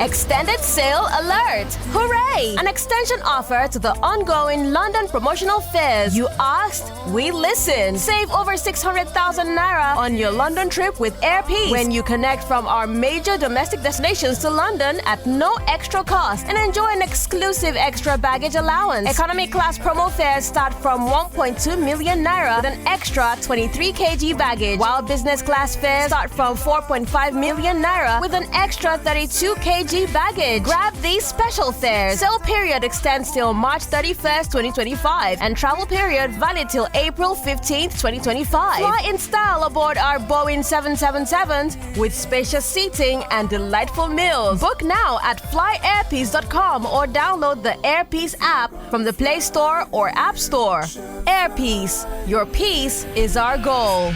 Extended sale alert! Hooray! An extension offer to the ongoing London promotional fairs. You asked, we listened. Save over 600,000 naira on your London trip with Airpeace when you connect from our major domestic destinations to London at no extra cost and enjoy an exclusive extra baggage allowance. Economy class promo fares start from 1.2 million naira with an extra 23 kg baggage, while business class fares start from 4.5 million naira with an extra 32 kg baggage. Grab these special fares. Sale period extends till March 31st, 2025 and travel period valid till April 15th, 2025. Fly in style aboard our Boeing 777s with spacious seating and delightful meals. Book now at flyairpeace.com or download the Airpeace app from the Play Store or App Store. Airpeace, your peace is our goal.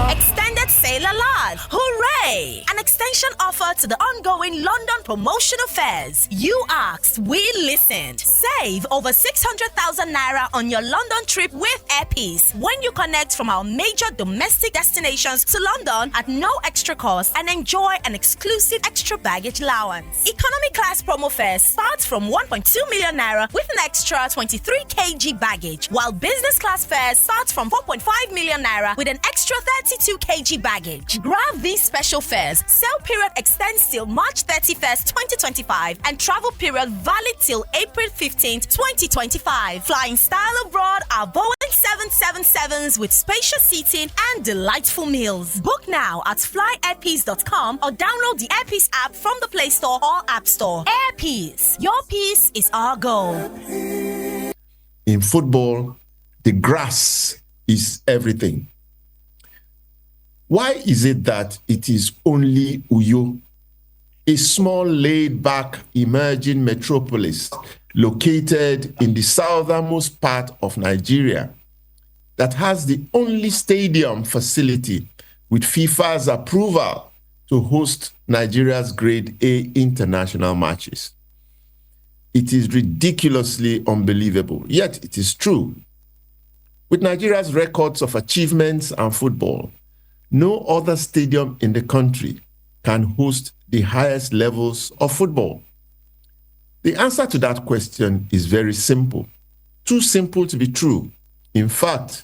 Extended sale alert! Hooray! An extension offer to the ongoing London promotional fairs. You asked, we listened. Save over 600,000 naira on your London trip with Airpeace when you connect from our major domestic destinations to London at no extra cost and enjoy an exclusive extra baggage allowance. Economy class promo fares starts from 1.2 million naira with an extra 23 kg baggage, while business class fares starts from 4.5 million naira with an extra 32 kg baggage. Grab these special fares. Sale period extends till March 31st, 2025 and travel period valid till April 15th, 2025. Flying style abroad are Boeing 777s with spacious seating and delightful meals. Book now at flyairpeace.com or download the Airpeace app from the Play Store or App Store. Airpeace, your peace is our goal. In football, the grass is everything. Why is it that it is only Uyo, a small laid-back emerging metropolis located in the southernmost part of Nigeria, that has the only stadium facility with FIFA's approval to host Nigeria's Grade A international matches? It is ridiculously unbelievable, yet it is true. With Nigeria's records of achievements and football, no other stadium in the country can host the highest levels of football. The answer to that question is very simple. Too simple to be true. In fact,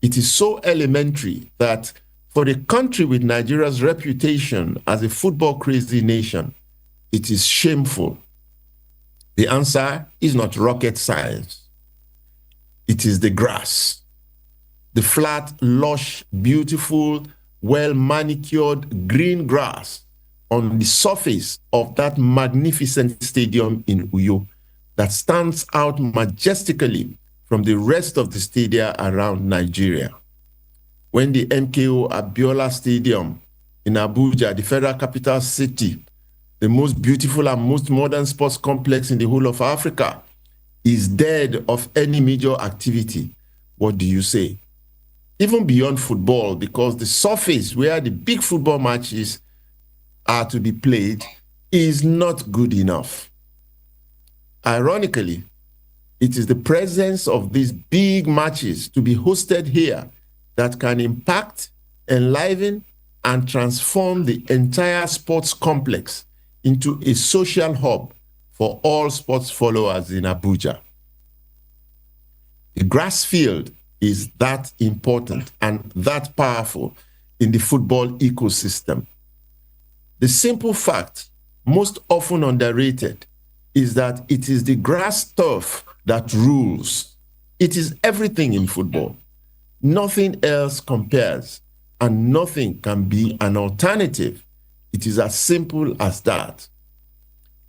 it is so elementary that for a country with Nigeria's reputation as a football-crazy nation, it is shameful. The answer is not rocket science. It is the grass. The flat, lush, beautiful, well-manicured green grass on the surface of that magnificent stadium in Uyo that stands out majestically from the rest of the stadia around Nigeria. When the MKO Abiola Stadium in Abuja, the federal capital city, the most beautiful and most modern sports complex in the whole of Africa, is dead of any major activity, what do you say? Even beyond football, because the surface where the big football matches are to be played is not good enough. Ironically, it is the presence of these big matches to be hosted here that can impact, enliven, and transform the entire sports complex into a social hub for all sports followers in Abuja. The grass field is that important and that powerful in the football ecosystem. The simple fact, most often underrated, is that it is the grass turf that rules. It is everything in football. Nothing else compares, and nothing can be an alternative. It is as simple as that.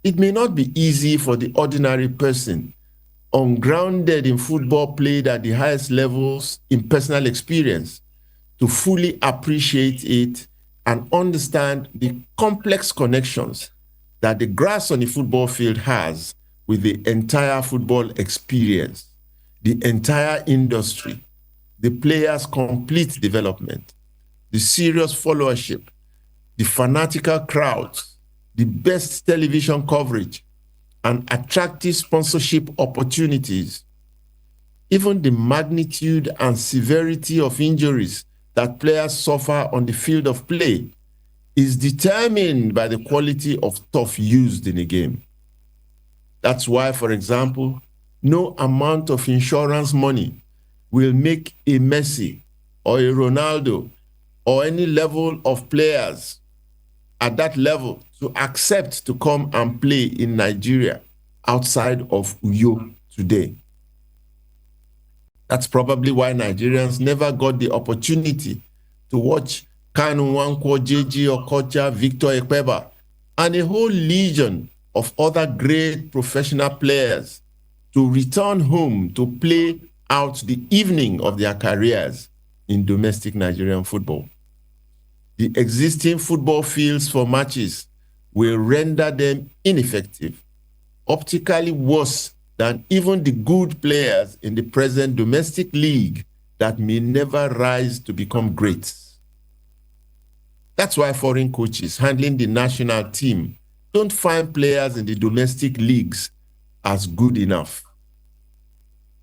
It may not be easy for the ordinary person, ungrounded in football played at the highest levels in personal experience, to fully appreciate it and understand the complex connections that the grass on the football field has with the entire football experience, the entire industry, the players' complete development, the serious followership, the fanatical crowds, the best television coverage, and attractive sponsorship opportunities. even the magnitude and severity of injuries that players suffer on the field of play is determined by the quality of stuff used in a game. That's why, for example, no amount of insurance money will make a Messi or a Ronaldo or any level of players at that level to accept to come and play in Nigeria outside of Uyo today. That's probably why Nigerians never got the opportunity to watch Kanu Nwankwo, JJ Okocha, Victor Ekpeba, and a whole legion of other great professional players to return home to play out the evening of their careers in domestic Nigerian football. The existing football fields for matches will render them ineffective, optically worse than even the good players in the present domestic league that may never rise to become greats. That's why foreign coaches handling the national team don't find players in the domestic leagues as good enough.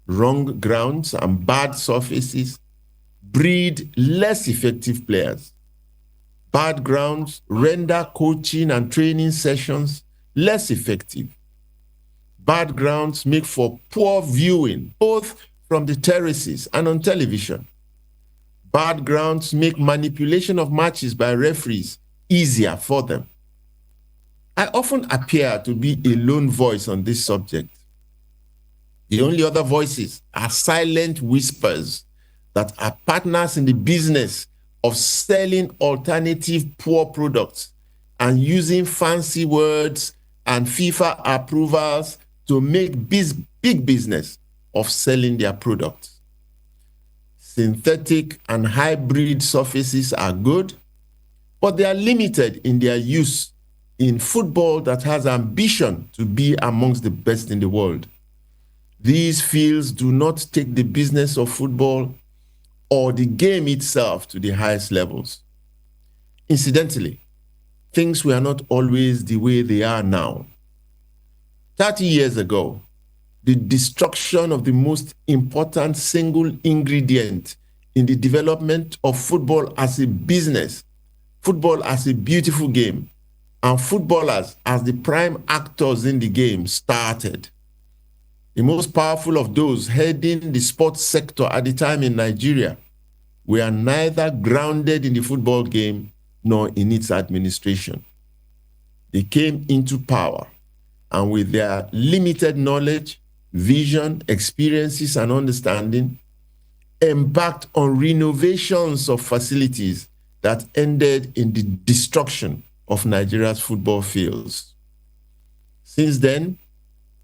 Wrong grounds and bad surfaces breed less effective players. Bad grounds render coaching and training sessions less effective. Bad grounds make for poor viewing, both from the terraces and on television. Bad grounds make manipulation of matches by referees easier for them. I often appear to be a lone voice on this subject. The only other voices are silent whispers that are partners in the business of selling alternative poor products and using fancy words and FIFA approvals to make big business of selling their products. Synthetic and hybrid surfaces are good, but they are limited in their use in football that has ambition to be amongst the best in the world. These fields do not take the business of football or the game itself to the highest levels. Incidentally, things were not always the way they are now. 30 years ago, the destruction of the most important single ingredient in the development of football as a business, football as a beautiful game, and footballers as the prime actors in the game started. The most powerful of those heading the sports sector at the time in Nigeria were neither grounded in the football game nor in its administration. They came into power, and with their limited knowledge, vision, experiences, and understanding, embarked on renovations of facilities that ended in the destruction of Nigeria's football fields. Since then,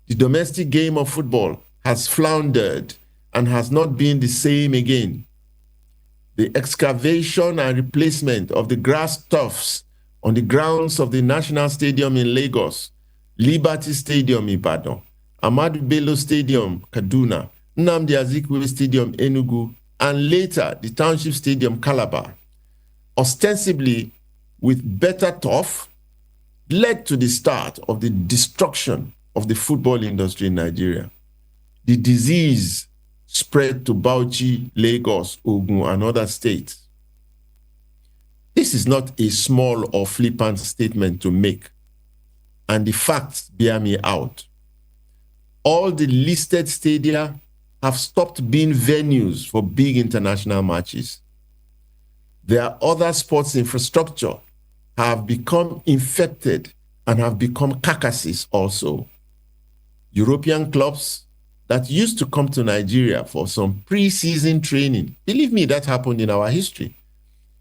the domestic game of football has floundered and has not been the same again. The excavation and replacement of the grass turfs on the grounds of the National Stadium in Lagos, Liberty Stadium in Ibadan, Ahmadu Bello Stadium, Kaduna, Nnamdi Azikiwe Stadium, Enugu, and later the Township Stadium, Calabar, ostensibly with better turf, led to the start of the destruction of the football industry in Nigeria. The disease spread to Bauchi, Lagos, Ogun, and other states. This is not a small or flippant statement to make, and the facts bear me out. All the listed stadia have stopped being venues for big international matches. Their other sports infrastructure have become infected and have become carcasses also. European clubs that used to come to Nigeria for some pre-season training, believe me, that happened in our history,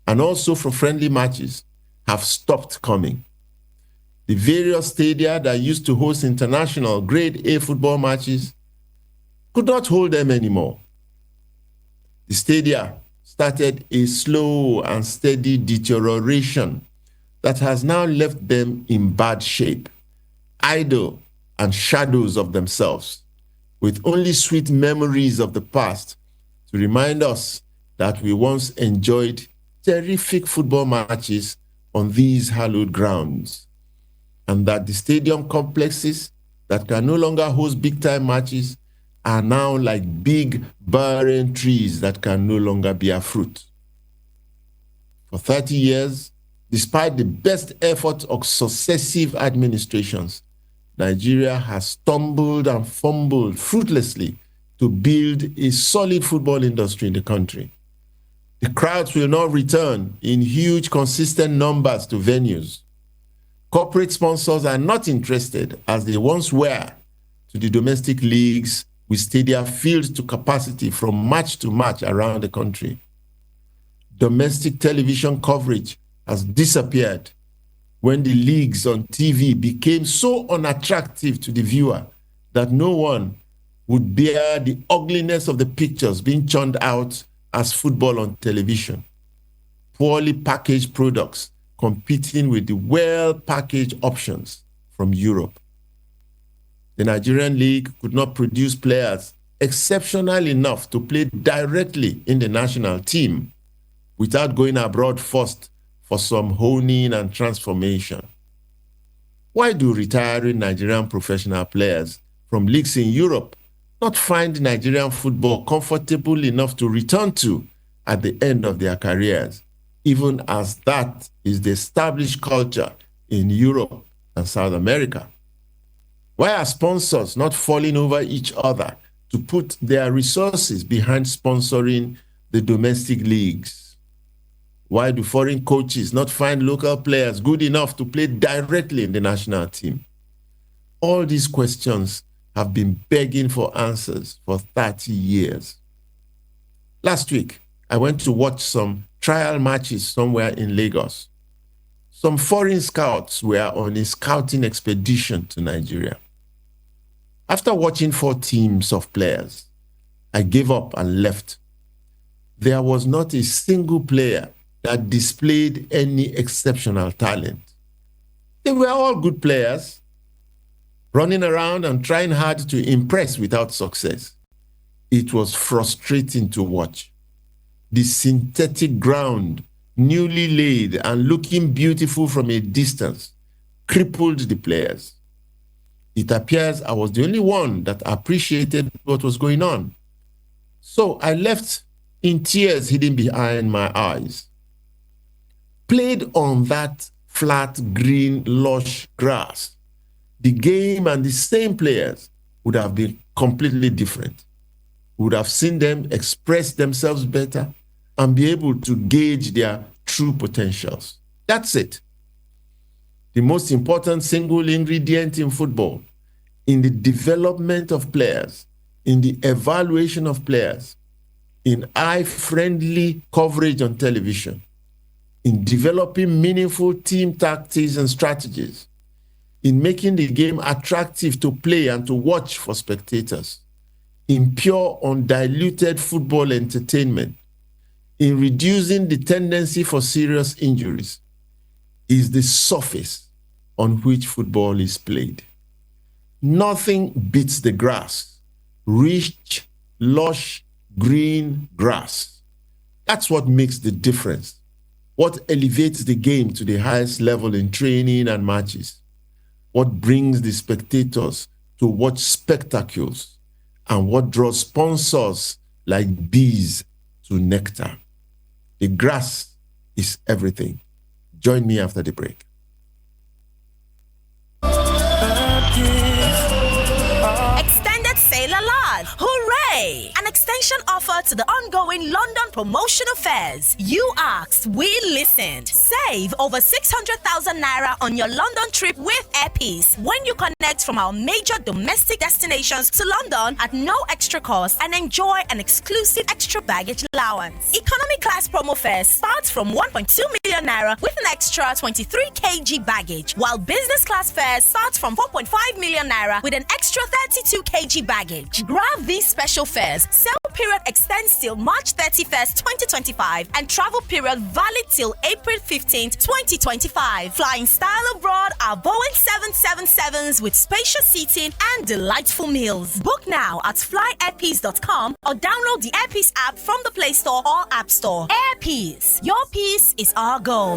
and also for friendly matches, have stopped coming. The various stadia that used to host international grade A football matches could not hold them anymore. The stadia started a slow and steady deterioration that has now left them in bad shape, idle and shadows of themselves, with only sweet memories of the past to remind us that we once enjoyed terrific football matches on these hallowed grounds, and that the stadium complexes that can no longer host big-time matches are now like big barren trees that can no longer bear fruit. For 30 years, despite the best efforts of successive administrations, Nigeria has stumbled and fumbled fruitlessly to build a solid football industry in the country. The crowds will not return in huge, consistent numbers to venues. Corporate sponsors are not interested, as they once were, to the domestic leagues with stadia filled to capacity from match to match around the country. Domestic television coverage has disappeared when the leagues on TV became so unattractive to the viewer that no one would bear the ugliness of the pictures being churned out as football on television. Poorly packaged products competing with the well-packaged options from Europe. The Nigerian League could not produce players exceptional enough to play directly in the national team without going abroad first for some honing and transformation. Why do retiring Nigerian professional players from leagues in Europe not find Nigerian football comfortable enough to return to at the end of their careers, even as that is the established culture in Europe and South America? Why are sponsors not falling over each other to put their resources behind sponsoring the domestic leagues? Why do foreign coaches not find local players good enough to play directly in the national team? All these questions have been begging for answers for 30 years. Last week, I went to watch some trial matches somewhere in Lagos. Some foreign scouts were on a scouting expedition to Nigeria. After watching 4 teams of players, I gave up and left. There was not a single player that displayed any exceptional talent. They were all good players, running around and trying hard to impress without success. It was frustrating to watch. The synthetic ground, newly laid and looking beautiful from a distance, crippled the players. It appears I was the only one that appreciated what was going on. So I left in tears hidden behind my eyes. Played on that flat, green, lush grass, the game and the same players would have been completely different. We would have seen them express themselves better and be able to gauge their true potentials. That's it. The most important single ingredient in football, in the development of players, in the evaluation of players, in eye-friendly coverage on television, in developing meaningful team tactics and strategies, in making the game attractive to play and to watch for spectators, in pure, undiluted football entertainment, in reducing the tendency for serious injuries, is the surface on which football is played. Nothing beats the grass, rich, lush, green grass. That's what makes the difference. What elevates the game to the highest level in training and matches. What brings the spectators to watch spectacles, and what draws sponsors like bees to nectar. The grass is everything. Join me after the break. Extended sale alert! Hooray! An extension offer to the ongoing London promotional fairs. You asked, we listened. Save over 600,000 naira on your London trip with Airpeace when you connect from our major domestic destinations to London at no extra cost and enjoy an exclusive extra baggage allowance. Economy class promo fares starts from 1.2 million naira with an extra 23 kg baggage, while business class fares starts from 4.5 million naira with an extra 32 kg baggage. Grab these special fares. Sale period extends till March 31st, 2025 and travel period valid till April 15th, 2025. Flying style abroad are Boeing 777s with spacious seating and delightful meals. Book now at flyairpeace.com or download the Airpeace app from the Play Store or App Store. Airpeace, your peace is our goal.